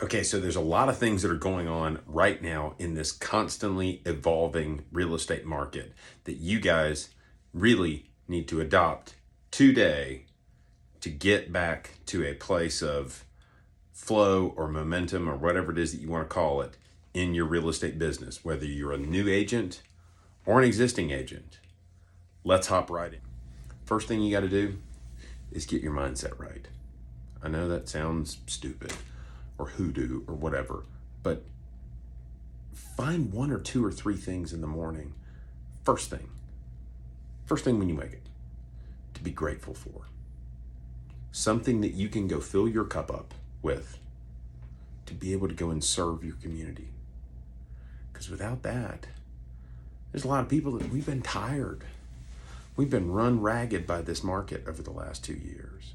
Okay, so there's a lot of things that are going on right now in this constantly evolving real estate market that you guys really need to adopt today to get back to a place of flow or momentum or whatever it is that you want to call it in your real estate business, whether you're a new agent or an existing agent. Let's hop right in. First thing you got to do is get your mindset right. I know that sounds stupid or hoodoo or whatever, but find one or two or three things in the morning. First thing when you wake up, to be grateful for. Something that you can go fill your cup up with to be able to go and serve your community. Because without that, there's a lot of people that we've been tired. We've been run ragged by this market over the last 2 years.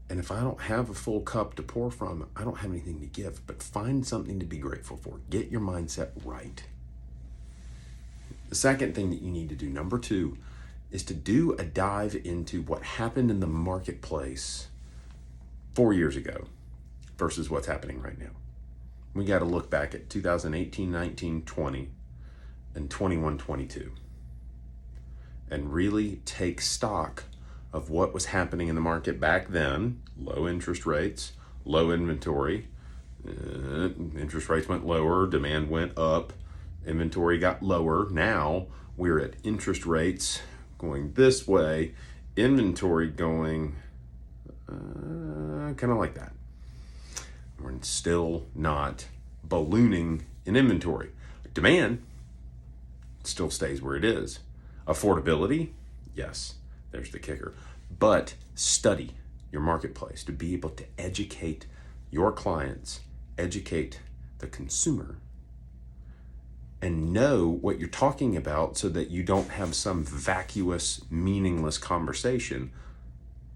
And if I don't have a full cup to pour from, I don't have anything to give. But find something to be grateful for. Get your mindset right. The second thing that you need to do, number 2, is to do a dive into what happened in the marketplace 4 years ago versus what's happening right now. We got to look back at 2018, 19, 20, and 21, 22, and really take stock of what was happening in the market back then. Low interest rates, low inventory. Interest rates went lower, demand went up, inventory got lower. Now we're at interest rates going this way, inventory going kind of like that. We're still not ballooning in inventory. Demand still stays where it is. Affordability, yes. There's the kicker. But study your marketplace to be able to educate your clients, educate the consumer, and know what you're talking about so that you don't have some vacuous, meaningless conversation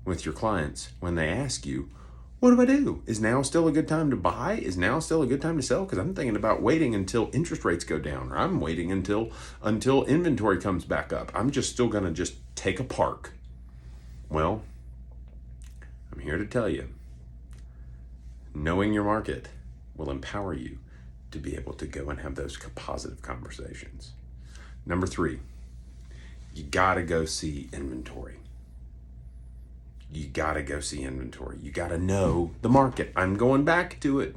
with your clients when they ask you, what do I do? Is now still a good time to buy? Is now still a good time to sell? Because I'm thinking about waiting until interest rates go down, or I'm waiting until inventory comes back up. I'm just still going to just take a park. Well, I'm here to tell you, knowing your market will empower you to be able to go and have those positive conversations. Number 3, you got to go see inventory. You got to go see inventory. You got to know the market. I'm going back to it,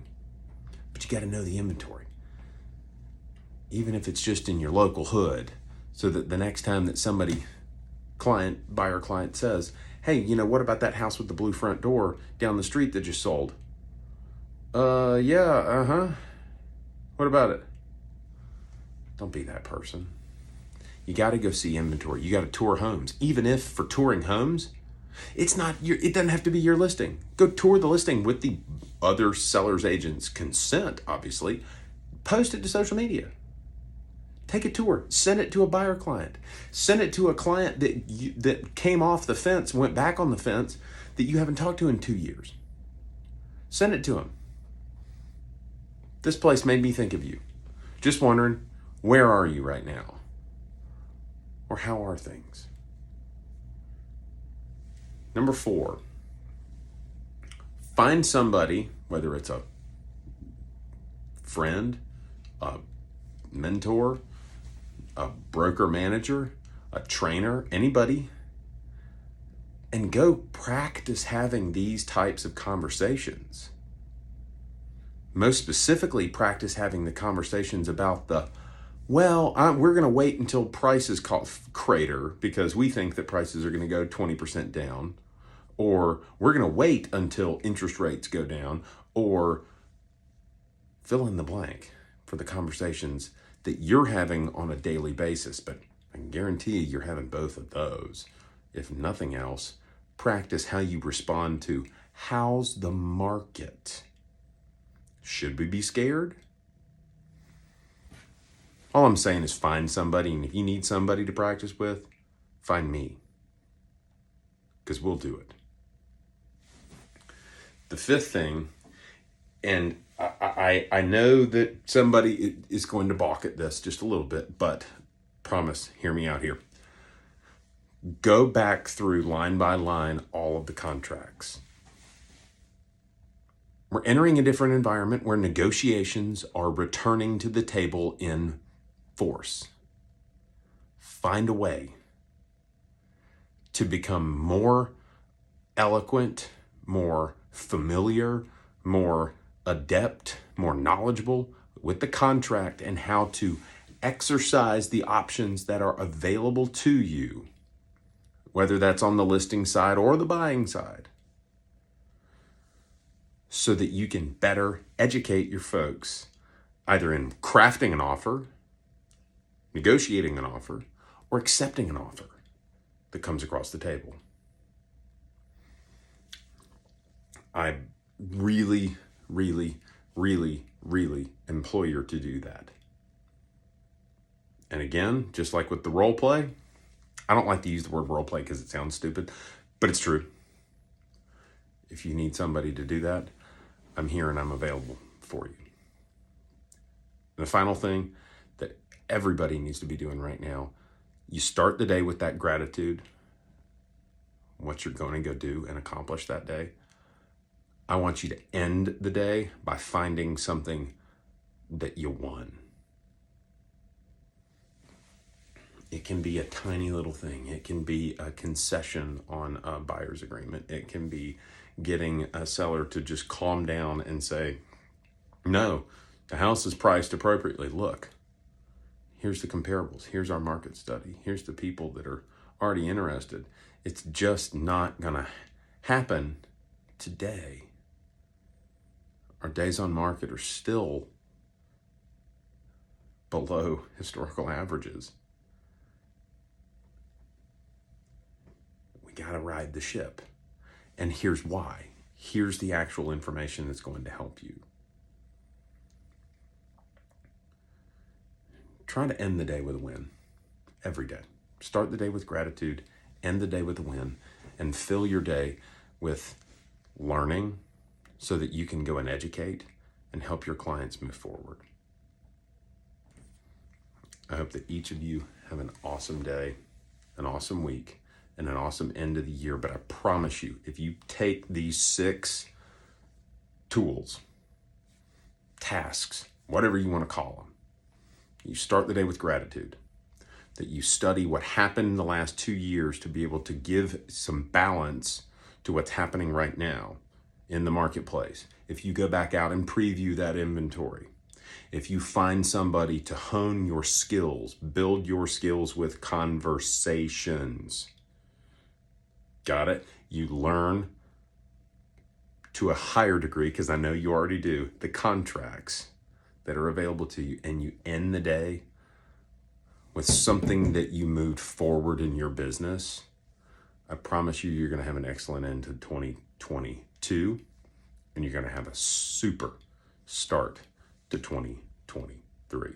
but you got to know the inventory. Even if it's just in your local hood, so that the next time that somebody, buyer client says, hey, what about that house with the blue front door down the street that just sold? Yeah, What about it? Don't be that person. You got to go see inventory. You got to tour homes. Even if for touring homes, it doesn't have to be your listing. Go tour the listing with the other seller's agent's consent, obviously. Post it to social media. Take a tour. Send it to a buyer client. Send it to a client that came off the fence, went back on the fence, that you haven't talked to in 2 years. Send it to them. This place made me think of you. Just wondering, where are you right now? Or how are things? Number 4, find somebody, whether it's a friend, a mentor, a broker manager, a trainer, anybody, and go practice having these types of conversations. Most specifically, practice having the conversations about we're going to wait until prices crater because we think that prices are going to go 20% down, or we're going to wait until interest rates go down, or fill in the blank for the conversations that you're having on a daily basis. But I can guarantee you're having both of those. If nothing else, practice how you respond to, how's the market? Should we be scared? All I'm saying is find somebody, and if you need somebody to practice with, find me, because we'll do it. The 5th thing, and I know that somebody is going to balk at this just a little bit, but promise, hear me out here. Go back through line by line all of the contracts. We're entering a different environment where negotiations are returning to the table in force. Find a way to become more eloquent, more familiar, more adept, more knowledgeable with the contract and how to exercise the options that are available to you, whether that's on the listing side or the buying side, so that you can better educate your folks either in crafting an offer, negotiating an offer, or accepting an offer that comes across the table. I really, really, really, really implore you to do that. And again, just like with the role play, I don't like to use the word role play because it sounds stupid, but it's true. If you need somebody to do that, I'm here and I'm available for you. And the final thing that everybody needs to be doing right now, you start the day with that gratitude, what you're going to go do and accomplish that day. I want you to end the day by finding something that you won. It can be a tiny little thing. It can be a concession on a buyer's agreement. It can be getting a seller to just calm down and say, no, the house is priced appropriately. Look, here's the comparables. Here's our market study. Here's the people that are already interested. It's just not going to happen today. Our days on market are still below historical averages. We got to ride the ship. And here's why. Here's the actual information that's going to help you. Try to end the day with a win every day. Start the day with gratitude, end the day with a win, and fill your day with learning so that you can go and educate and help your clients move forward. I hope that each of you have an awesome day, an awesome week, and an awesome end of the year. But I promise you, if you take these 6 tools, tasks, whatever you want to call them, you start the day with gratitude, that you study what happened in the last 2 years to be able to give some balance to what's happening right now in the marketplace. If you go back out and preview that inventory, if you find somebody to hone your skills, build your skills with conversations, got it? You learn to a higher degree, because I know you already do, the contracts that are available to you, and you end the day with something that you moved forward in your business. I promise you, you're going to have an excellent end to 2022, and you're going to have a super start to 2023.